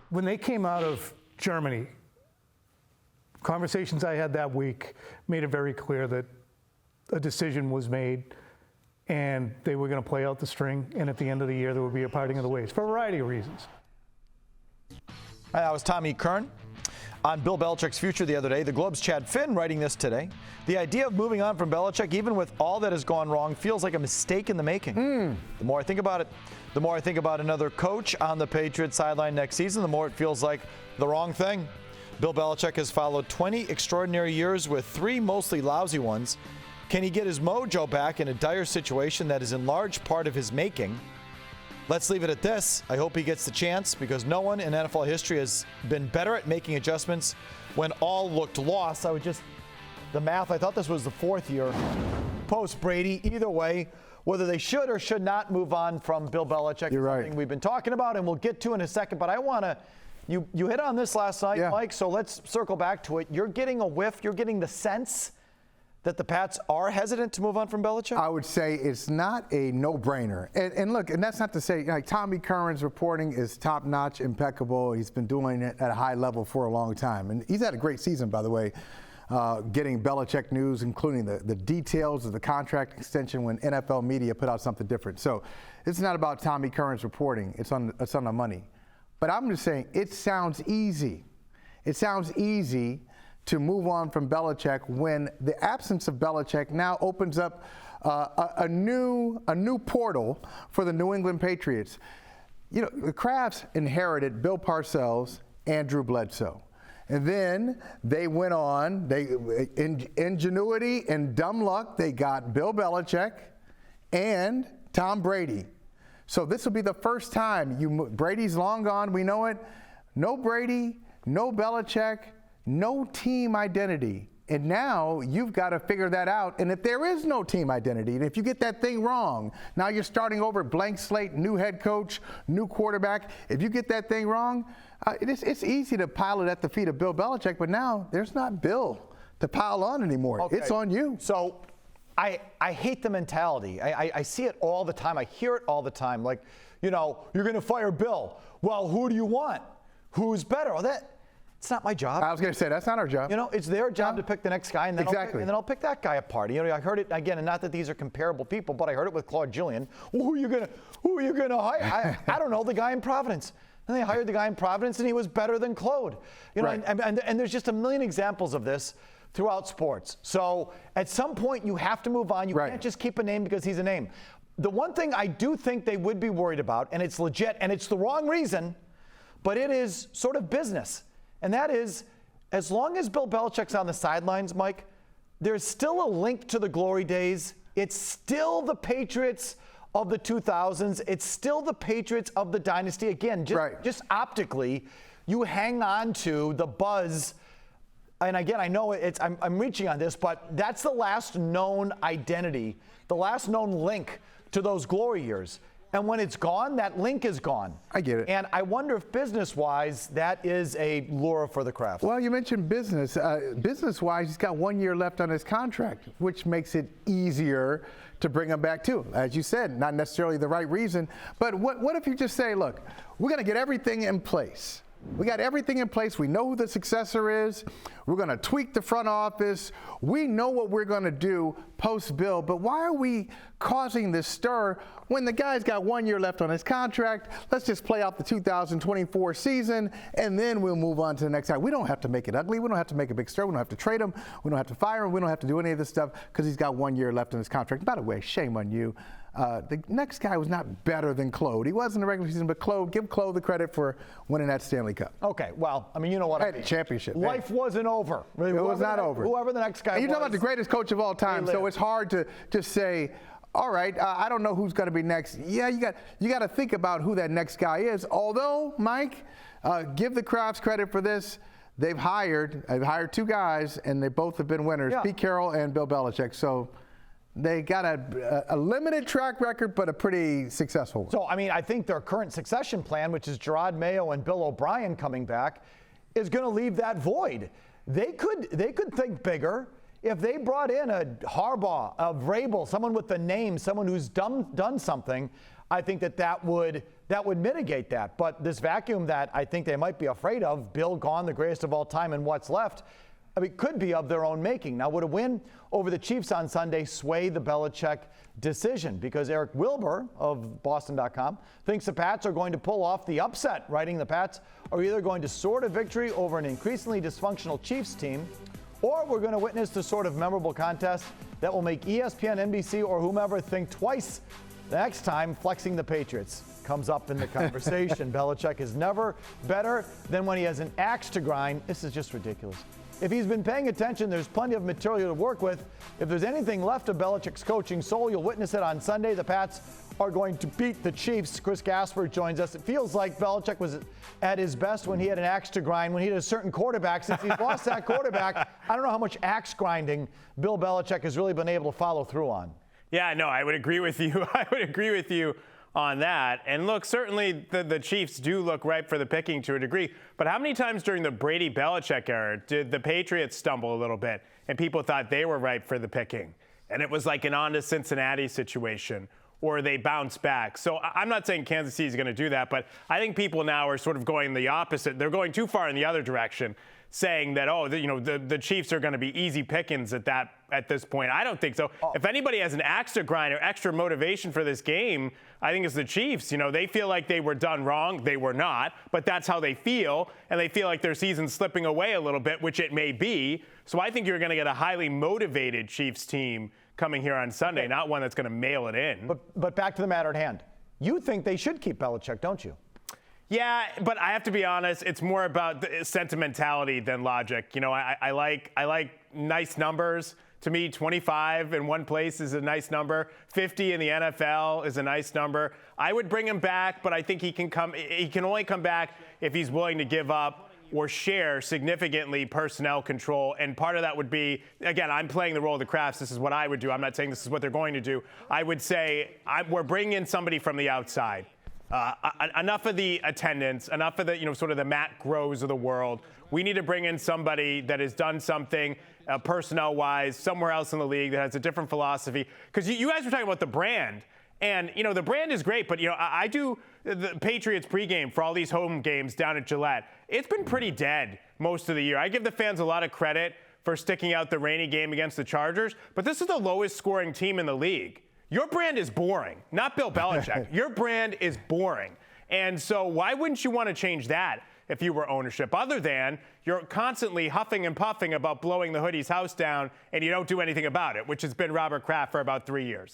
when they came out of Germany, conversations I had that week made it very clear that a decision was made and they were going to play out the string, and at the end of the year there would be a parting of the ways for a variety of reasons. That was Tommy Kern on Bill Belichick's future the other day. The Globe's Chad Finn writing this today. The idea of moving on from Belichick, even with all that has gone wrong, feels like a mistake in the making. The more I think about it, the more I think about another coach on the Patriots sideline next season, the more it feels like the wrong thing. Bill Belichick has followed 20 extraordinary years with 3 mostly lousy ones. Can he get his mojo back in a dire situation that is in large part of his making? Let's leave it at this. I hope he gets the chance, because no one in NFL history has been better at making adjustments when all looked lost. The math, I thought this was the 4th year post-Brady. Either way, whether they should or should not move on from Bill Belichick is something we've been talking about and we'll get to in a second. But I want to, you hit on this last night, Mike, so let's circle back to it. You're getting a whiff, you're getting the sense that the Pats are hesitant to move on from Belichick? I would say it's not a no-brainer. And look, and that's not to say, like, Tommy Curran's reporting is top-notch, impeccable. He's been doing it at a high level for a long time. And he's had a great season, by the way, getting Belichick news, including the details of the contract extension when NFL media put out something different. So it's not about Tommy Curran's reporting. It's on the money. But I'm just saying, it sounds easy. It sounds easy to move on from Belichick when the absence of Belichick now opens up a new portal for the New England Patriots. You know, the Krafts inherited Bill Parcells and Drew Bledsoe. And then they went on, in ingenuity and dumb luck, they got Bill Belichick and Tom Brady. So this will be the first time Brady's long gone, we know it. No Brady, no Belichick, no team identity. And now you've got to figure that out. And if there is no team identity, and if you get that thing wrong, now you're starting over, blank slate, new head coach, new quarterback. If you get that thing wrong, it's easy to pile it at the feet of Bill Belichick, but now there's not Bill to pile on anymore. Okay. It's on you. So I hate the mentality. I see it all the time. I hear it all the time. Like, you know, you're going to fire Bill. Well, who do you want? Who's better? Well, it's not my job. I was going to say, that's not our job. You know, it's their job to pick the next guy, and then, I'll pick that guy apart. You know, I heard it again, and not that these are comparable people, but I heard it with Claude Julien. Well, who are you gonna hire? I don't know, the guy in Providence. And they hired the guy in Providence, and he was better than Claude. You know, and there's just a million examples of this throughout sports. So at some point, you have to move on. You can't just keep a name because he's a name. The one thing I do think they would be worried about, and it's legit, and it's the wrong reason, but it is sort of business. And that is, as long as Bill Belichick's on the sidelines, Mike, there's still a link to the glory days. It's still the Patriots of the 2000s. It's still the Patriots of the dynasty. Again, just optically, you hang on to the buzz. And again, I know I'm reaching on this, but that's the last known identity, the last known link to those glory years. And when it's gone, that link is gone. I get it. And I wonder if business-wise, that is a lure for the Krafts. Well, you mentioned business. Business-wise, he's got 1 year left on his contract, which makes it easier to bring him back too. As you said, not necessarily the right reason. But what if you just say, look, we're going to get everything in place. We got everything in place. We know who the successor is. We're going to tweak the front office. We know what we're going to do post-Bill. But why are we causing this stir when the guy's got 1 year left on his contract? Let's just play out the 2024 season, and then we'll move on to the next guy. We don't have to make it ugly. We don't have to make a big stir. We don't have to trade him. We don't have to fire him. We don't have to do any of this stuff because he's got 1 year left on his contract. By the way, shame on you. The next guy was not better than Claude. He was in the regular season, but give Claude the credit for winning that Stanley Cup. Okay, well, I mean, you know what I mean. Championship. Life wasn't over. It was not over. Whoever the next guy was. And you're talking about the greatest coach of all time, so it's hard to just say, all right, I don't know who's going to be next. Yeah, you got to think about who that next guy is. Although, Mike, give the Krafts credit for this. They've hired 2 guys, and they both have been winners, Pete Carroll and Bill Belichick. So they got a limited track record, but a pretty successful one. So, I mean, I think their current succession plan, which is Gerard Mayo and Bill O'Brien coming back, is going to leave that void. They could think bigger. If they brought in a Harbaugh, a Vrabel, someone with the name, someone who's done something, I think that would that would mitigate that. But this vacuum that I think they might be afraid of, Bill gone, the greatest of all time, and what's left, I mean, could be of their own making. Now, would a win over the Chiefs on Sunday sway the Belichick decision? Because Eric Wilbur of Boston.com thinks the Pats are going to pull off the upset, writing the Pats are either going to soar to victory over an increasingly dysfunctional Chiefs team, or we're going to witness the sort of memorable contest that will make ESPN, NBC, or whomever think twice the next time flexing the Patriots comes up in the conversation. Belichick is never better than when he has an axe to grind. This is just ridiculous. If he's been paying attention, there's plenty of material to work with. If there's anything left of Belichick's coaching soul, you'll witness it on Sunday. The Pats are going to beat the Chiefs. Chris Gasper joins us. It feels like Belichick was at his best when he had an axe to grind, when he had a certain quarterback. Since he's lost that quarterback, I don't know how much axe grinding Bill Belichick has really been able to follow through on. Yeah, no, I would agree with you. I would agree with you on that. And look, certainly the Chiefs do look ripe for the picking to a degree. But how many times during the Brady-Belichick era did the Patriots stumble a little bit and people thought they were ripe for the picking? And it was like an on to Cincinnati situation, or they bounce back. So I'm not saying Kansas City is going to do that, but I think people now are sort of going the opposite. They're going too far in the other direction, saying that, the Chiefs are going to be easy pickings at this point. I don't think so. If anybody has an axe to grind or extra motivation for this game, I think it's the Chiefs. They feel like they were done wrong. They were not, but that's how they feel, and they feel like their season's slipping away a little bit, which it may be. So I think you're going to get a highly motivated Chiefs team coming here on Sunday, not one that's going to mail it in. But back to the matter at hand. You think they should keep Belichick, don't you? Yeah, but I have to be honest, it's more about the sentimentality than logic. I like nice numbers. To me, 25 in one place is a nice number. 50 in the NFL is a nice number. I would bring him back, but I think he can only come back if he's willing to give up or share significantly personnel control. And part of that would be, again, I'm playing the role of the Crafts. This is what I would do. I'm not saying this is what they're going to do. I would say we're bringing in somebody from the outside. Enough of the attendance, enough of the, sort of the Matt Groves of the world. We need to bring in somebody that has done something personnel-wise somewhere else in the league that has a different philosophy. Because you guys were talking about the brand. And, the brand is great, but, I do the Patriots pregame for all these home games down at Gillette. It's been pretty dead most of the year. I give the fans a lot of credit for sticking out the rainy game against the Chargers, but this is the lowest scoring team in the league. Your brand is boring, not Bill Belichick. Your brand is boring. And so why wouldn't you want to change that if you were ownership, other than you're constantly huffing and puffing about blowing the hoodie's house down and you don't do anything about it, which has been Robert Kraft for about 3 years?